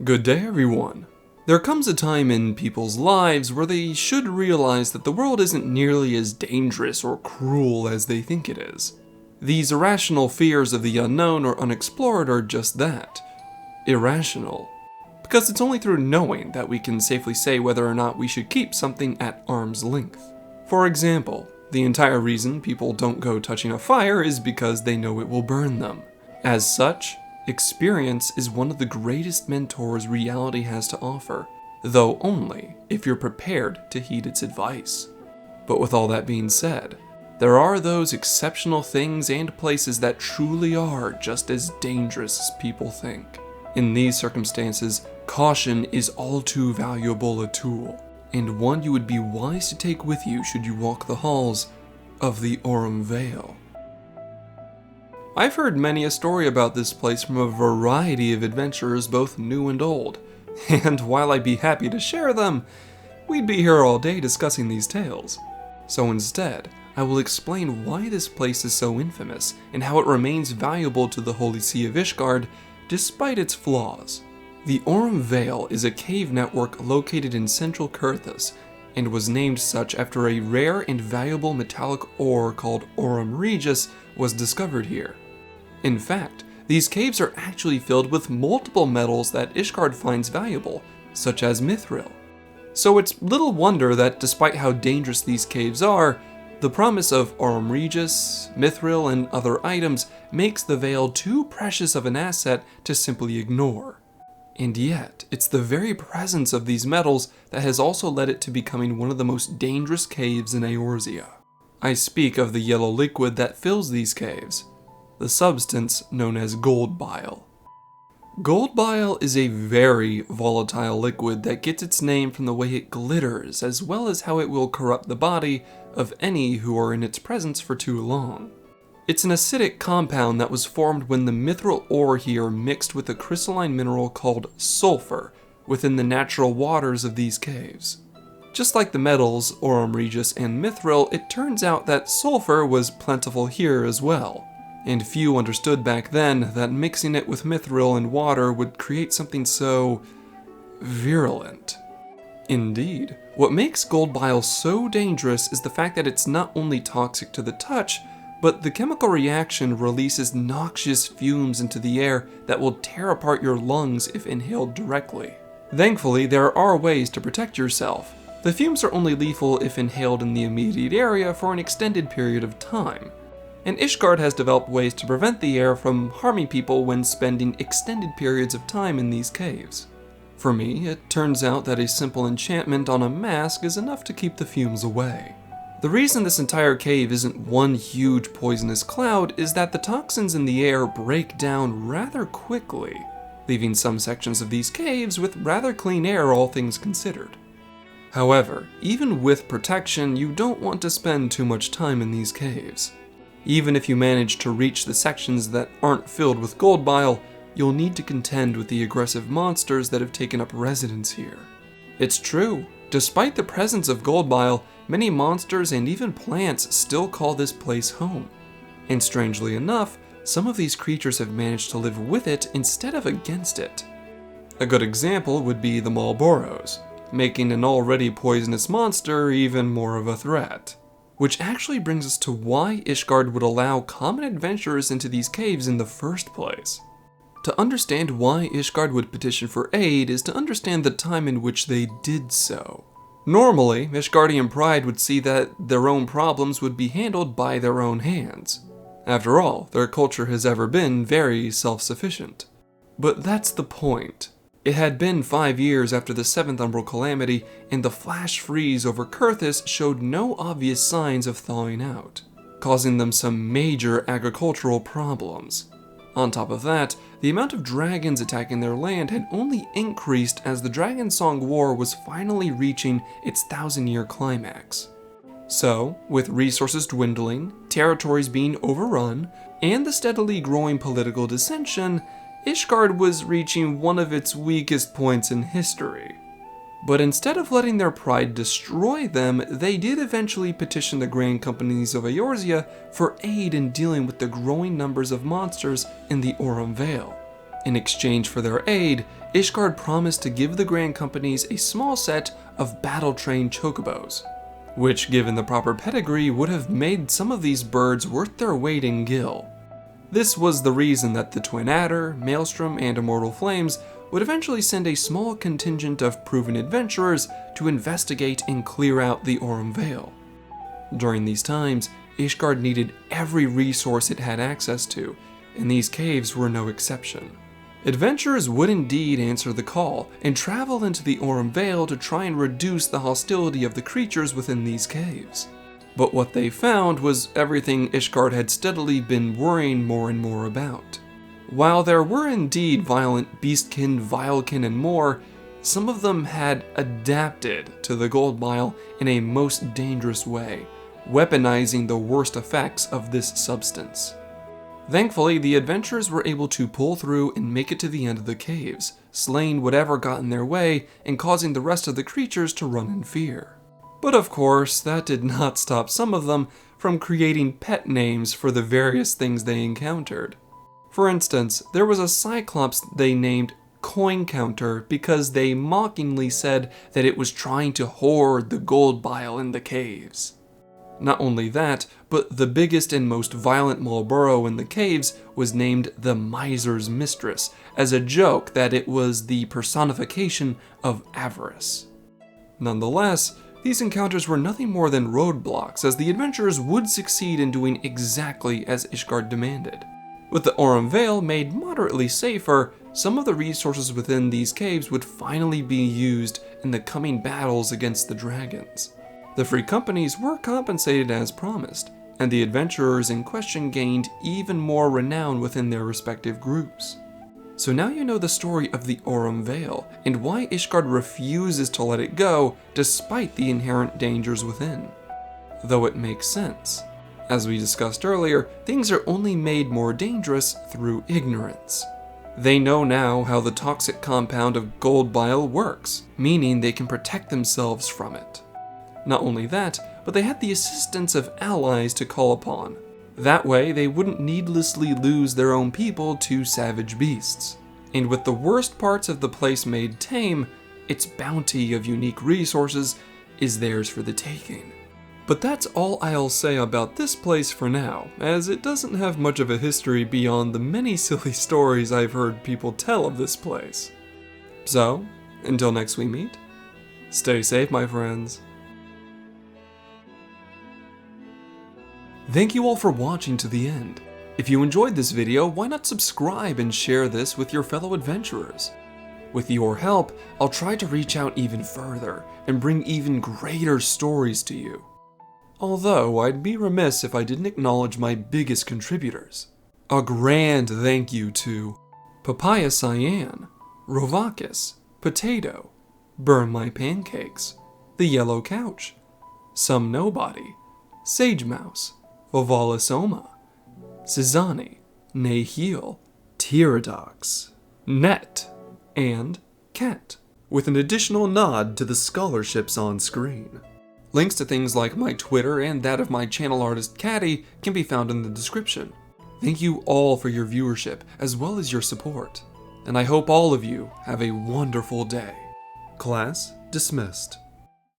Good day, everyone. There comes a time in people's lives where they should realize that the world isn't nearly as dangerous or cruel as they think it is. These irrational fears of the unknown or unexplored are just that. Irrational. Because it's only through knowing that we can safely say whether or not we should keep something at arm's length. For example, the entire reason people don't go touching a fire is because they know it will burn them. As such, experience is one of the greatest mentors reality has to offer, though only if you're prepared to heed its advice. But with all that being said, there are those exceptional things and places that truly are just as dangerous as people think. In these circumstances, caution is all too valuable a tool, and one you would be wise to take with you should you walk the halls of the Aurum Vale. I've heard many a story about this place from a variety of adventurers, both new and old, and while I'd be happy to share them, we'd be here all day discussing these tales. So instead, I will explain why this place is so infamous and how it remains valuable to the Holy See of Ishgard despite its flaws. The Aurum Vale is a cave network located in central Kurthus and was named such after a rare and valuable metallic ore called Aurum Regis was discovered here. In fact, these caves are actually filled with multiple metals that Ishgard finds valuable, such as mithril. So it's little wonder that despite how dangerous these caves are, the promise of Aurum Regis, mithril, and other items makes the Vale too precious of an asset to simply ignore. And yet, it's the very presence of these metals that has also led it to becoming one of the most dangerous caves in Eorzea. I speak of the yellow liquid that fills these caves, the substance known as gold bile. Gold bile is a very volatile liquid that gets its name from the way it glitters, as well as how it will corrupt the body of any who are in its presence for too long. It's an acidic compound that was formed when the mithril ore here mixed with a crystalline mineral called sulfur within the natural waters of these caves. Just like the metals Aurum Regis and mithril, it turns out that sulfur was plentiful here as well. And few understood back then that mixing it with mithril and water would create something so virulent. Indeed, what makes gold bile so dangerous is the fact that it's not only toxic to the touch, but the chemical reaction releases noxious fumes into the air that will tear apart your lungs if inhaled directly. Thankfully, there are ways to protect yourself. The fumes are only lethal if inhaled in the immediate area for an extended period of time. And Ishgard has developed ways to prevent the air from harming people when spending extended periods of time in these caves. For me, it turns out that a simple enchantment on a mask is enough to keep the fumes away. The reason this entire cave isn't one huge poisonous cloud is that the toxins in the air break down rather quickly, leaving some sections of these caves with rather clean air, all things considered. However, even with protection, you don't want to spend too much time in these caves. Even if you manage to reach the sections that aren't filled with gold bile, you'll need to contend with the aggressive monsters that have taken up residence here. It's true, despite the presence of gold bile, many monsters and even plants still call this place home. And strangely enough, some of these creatures have managed to live with it instead of against it. A good example would be the Malboros, making an already poisonous monster even more of a threat. Which actually brings us to why Ishgard would allow common adventurers into these caves in the first place. To understand why Ishgard would petition for aid is to understand the time in which they did so. Normally, Ishgardian pride would see that their own problems would be handled by their own hands. After all, their culture has ever been very self-sufficient. But that's the point. It had been 5 years after the 7th Umbral Calamity, and the flash freeze over Kurthus showed no obvious signs of thawing out, causing them some major agricultural problems. On top of that, the amount of dragons attacking their land had only increased as the Dragon Song War was finally reaching its 1,000-year climax. So, with resources dwindling, territories being overrun, and the steadily growing political dissension, Ishgard was reaching one of its weakest points in history. But instead of letting their pride destroy them, they did eventually petition the Grand Companies of Eorzea for aid in dealing with the growing numbers of monsters in the Aurum Vale. In exchange for their aid, Ishgard promised to give the Grand Companies a small set of battle-trained chocobos, which, given the proper pedigree, would have made some of these birds worth their weight in gil. This was the reason that the Twin Adder, Maelstrom, and Immortal Flames would eventually send a small contingent of proven adventurers to investigate and clear out the Aurum Vale. During these times, Ishgard needed every resource it had access to, and these caves were no exception. Adventurers would indeed answer the call and travel into the Aurum Vale to try and reduce the hostility of the creatures within these caves. But what they found was everything Ishgard had steadily been worrying more and more about. While there were indeed violent beastkin, vilekin, and more, some of them had adapted to the gold bile in a most dangerous way, weaponizing the worst effects of this substance. Thankfully, the adventurers were able to pull through and make it to the end of the caves, slaying whatever got in their way and causing the rest of the creatures to run in fear. But of course, that did not stop some of them from creating pet names for the various things they encountered. For instance, there was a Cyclops they named Coin Counter because they mockingly said that it was trying to hoard the gold bile in the caves. Not only that, but the biggest and most violent Marlboro in the caves was named the Miser's Mistress, as a joke that it was the personification of avarice. Nonetheless, these encounters were nothing more than roadblocks, as the adventurers would succeed in doing exactly as Ishgard demanded. With the Aurum Vale made moderately safer, some of the resources within these caves would finally be used in the coming battles against the dragons. The free companies were compensated as promised, and the adventurers in question gained even more renown within their respective groups. So now you know the story of the Aurum Vale, and why Ishgard refuses to let it go despite the inherent dangers within. Though it makes sense. As we discussed earlier, things are only made more dangerous through ignorance. They know now how the toxic compound of gold bile works, meaning they can protect themselves from it. Not only that, but they had the assistance of allies to call upon. That way, they wouldn't needlessly lose their own people to savage beasts. And with the worst parts of the place made tame, its bounty of unique resources is theirs for the taking. But that's all I'll say about this place for now, as it doesn't have much of a history beyond the many silly stories I've heard people tell of this place. So, until next we meet, stay safe, my friends. Thank you all for watching to the end. If you enjoyed this video, why not subscribe and share this with your fellow adventurers? With your help, I'll try to reach out even further and bring even greater stories to you. Although, I'd be remiss if I didn't acknowledge my biggest contributors. A grand thank you to Papaya Cyan, Rovakis, Potato, Burn My Pancakes, The Yellow Couch, Some Nobody, Sage Mouse, Vavalisoma, Cizani, Nahil, Tyradox, Net, and Cat, with an additional nod to the scholarships on screen. Links to things like my Twitter and that of my channel artist Caddy can be found in the description. Thank you all for your viewership as well as your support, and I hope all of you have a wonderful day. Class dismissed.